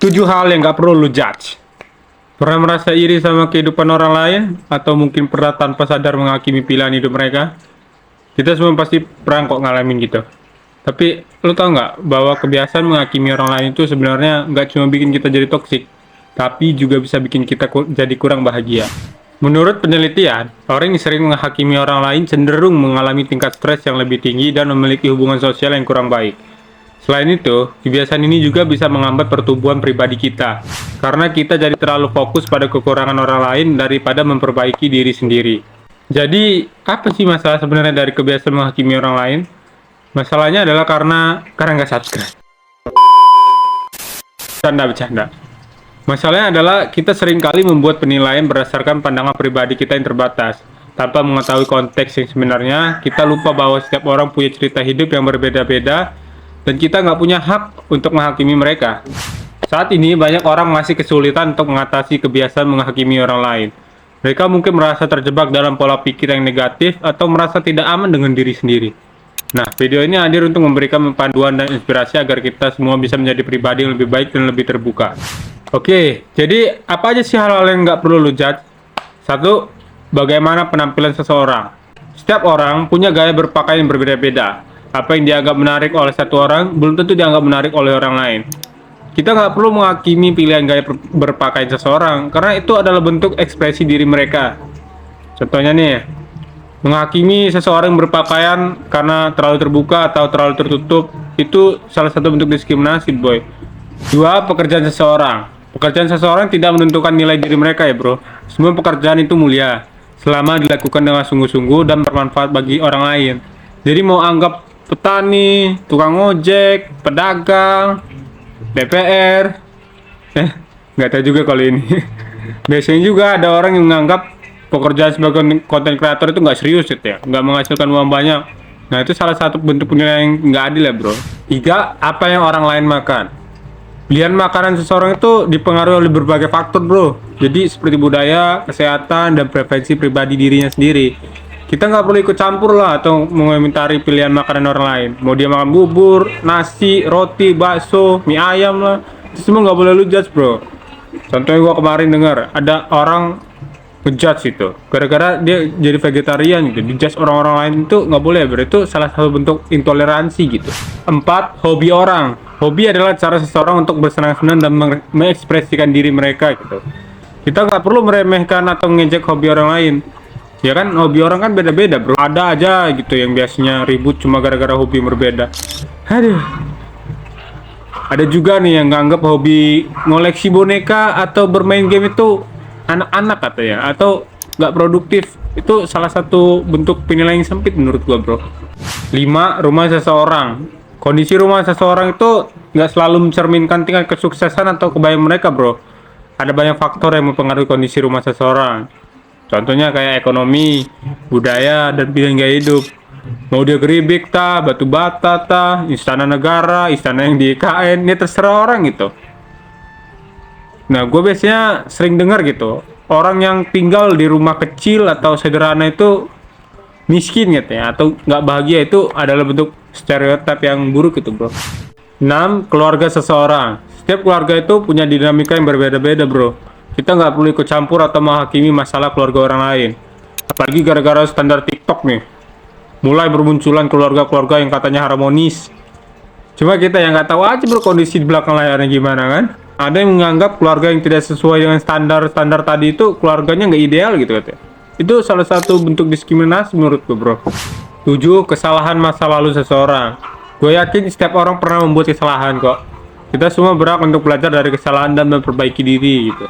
7 hal yang gak perlu lu judge. Pernah merasa iri sama kehidupan orang lain? Atau mungkin pernah tanpa sadar menghakimi pilihan hidup mereka? Kita semua pasti pernah kok ngalamin gitu. Tapi lu tau nggak bahwa kebiasaan menghakimi orang lain itu sebenarnya nggak cuma bikin kita jadi toksik, tapi juga bisa bikin kita jadi kurang bahagia. Menurut penelitian, orang yang sering menghakimi orang lain cenderung mengalami tingkat stres yang lebih tinggi dan memiliki hubungan sosial yang kurang baik. Selain itu, kebiasaan ini juga bisa menghambat pertumbuhan pribadi kita, karena kita jadi terlalu fokus pada kekurangan orang lain daripada memperbaiki diri sendiri. Jadi, apa sih masalah sebenarnya dari kebiasaan menghakimi orang lain? Masalahnya adalah karena nggak subscribe. Bercanda. Masalahnya adalah kita seringkali membuat penilaian berdasarkan pandangan pribadi kita yang terbatas. Tanpa mengetahui konteks yang sebenarnya, kita lupa bahwa setiap orang punya cerita hidup yang berbeda-beda, dan kita nggak punya hak untuk menghakimi mereka. Saat ini banyak orang masih kesulitan untuk mengatasi kebiasaan menghakimi orang lain. Mereka mungkin merasa terjebak dalam pola pikir yang negatif atau merasa tidak aman dengan diri sendiri. Nah, video ini hadir untuk memberikan panduan dan inspirasi agar kita semua bisa menjadi pribadi yang lebih baik dan lebih terbuka. Oke, jadi apa aja sih hal-hal yang nggak perlu lu judge? 1. Bagaimana penampilan seseorang? Setiap orang punya gaya berpakaian yang berbeda-beda. Apa yang dianggap menarik oleh satu orang, belum tentu dianggap menarik oleh orang lain. Kita nggak perlu menghakimi pilihan gaya berpakaian seseorang, karena itu adalah bentuk ekspresi diri mereka. Contohnya nih, menghakimi seseorang yang berpakaian karena terlalu terbuka atau terlalu tertutup, itu salah satu bentuk diskriminasi, boy. 2. Pekerjaan seseorang. Pekerjaan seseorang tidak menentukan nilai diri mereka ya, bro. Semua pekerjaan itu mulia, selama dilakukan dengan sungguh-sungguh dan bermanfaat bagi orang lain. Jadi mau anggap petani, tukang ojek, pedagang, DPR, nggak tahu juga kalau ini. Biasanya juga ada orang yang menganggap pekerjaan sebagai konten kreator itu nggak serius gitu ya, nggak menghasilkan uang banyak. Nah, itu salah satu bentuk penilaian yang nggak adil ya, bro. 3. Apa yang orang lain makan. Pilihan makanan seseorang itu dipengaruhi oleh berbagai faktor, bro. Jadi seperti budaya, kesehatan, dan preferensi pribadi dirinya sendiri. Kita nggak perlu ikut campur lah atau mengomentari pilihan makanan orang lain. Mau dia makan bubur, nasi, roti, bakso, mie ayam lah, itu semua nggak boleh lu judge, bro. Contohnya gua kemarin dengar ada orang ngejudge itu gara-gara dia jadi vegetarian gitu, dijudge orang-orang lain, itu nggak boleh, bro. Itu salah satu bentuk intoleransi gitu. 4. Hobi orang. Hobi adalah cara seseorang untuk bersenang-senang dan mengekspresikan diri mereka gitu. Kita nggak perlu meremehkan atau ngejek hobi orang lain. Ya kan, hobi orang kan beda-beda, bro. Ada aja gitu yang biasanya ribut cuma gara-gara hobi yang berbeda. Aduh. Ada juga nih yang nganggap hobi ngoleksi boneka atau bermain game itu anak-anak katanya, atau nggak produktif. Itu salah satu bentuk penilaian yang sempit menurut gua, bro. 5. Rumah seseorang. Kondisi rumah seseorang itu nggak selalu mencerminkan tingkat kesuksesan atau kebaikan mereka, bro. Ada banyak faktor yang mempengaruhi kondisi rumah seseorang. Contohnya kayak ekonomi, budaya, dan pilihan gaya hidup. Mau dia geribik tah, batu bata tah, istana negara, istana yang di IKN, ini terserah orang gitu. Nah, gue biasanya sering dengar gitu, orang yang tinggal di rumah kecil atau sederhana itu miskin gitu ya, atau nggak bahagia, itu adalah bentuk stereotip yang buruk gitu, bro. 6. Keluarga seseorang. Setiap keluarga itu punya dinamika yang berbeda-beda, bro. Kita nggak perlu ikut campur atau menghakimi masalah keluarga orang lain. Apalagi gara-gara standar TikTok nih, mulai bermunculan keluarga-keluarga yang katanya harmonis. Cuma kita yang nggak tahu aja, bro, kondisi di belakang layarnya gimana kan. Ada yang menganggap keluarga yang tidak sesuai dengan standar tadi itu keluarganya nggak ideal gitu katanya. Itu salah satu bentuk diskriminasi menurutku, bro. 7. Kesalahan masa lalu seseorang. Gue yakin setiap orang pernah membuat kesalahan kok. Kita semua berhak untuk belajar dari kesalahan dan memperbaiki diri gitu.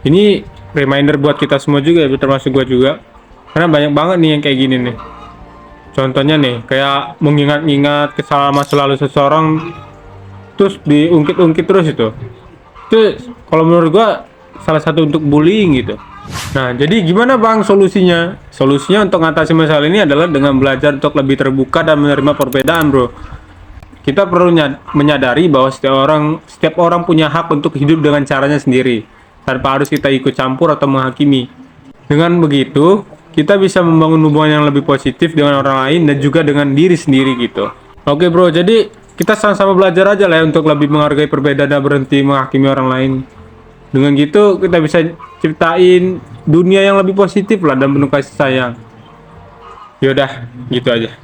Ini reminder buat kita semua juga, termasuk gue juga. Karena banyak banget nih yang kayak gini nih. Contohnya nih, kayak mengingat-ingat kesalahan masa lalu seseorang, terus diungkit-ungkit terus itu. Itu kalau menurut gue salah satu untuk bullying gitu. Nah, jadi gimana bang solusinya? Solusinya untuk mengatasi masalah ini adalah dengan belajar untuk lebih terbuka dan menerima perbedaan, bro. Kita perlu menyadari bahwa setiap orang punya hak untuk hidup dengan caranya sendiri, tanpa harus kita ikut campur atau menghakimi. Dengan begitu, kita bisa membangun hubungan yang lebih positif dengan orang lain dan juga dengan diri sendiri gitu. Oke, bro, jadi kita sama-sama belajar aja lah ya untuk lebih menghargai perbedaan dan berhenti menghakimi orang lain. Dengan gitu kita bisa ciptain dunia yang lebih positif lah dan penuh kasih sayang. Yaudah, gitu aja.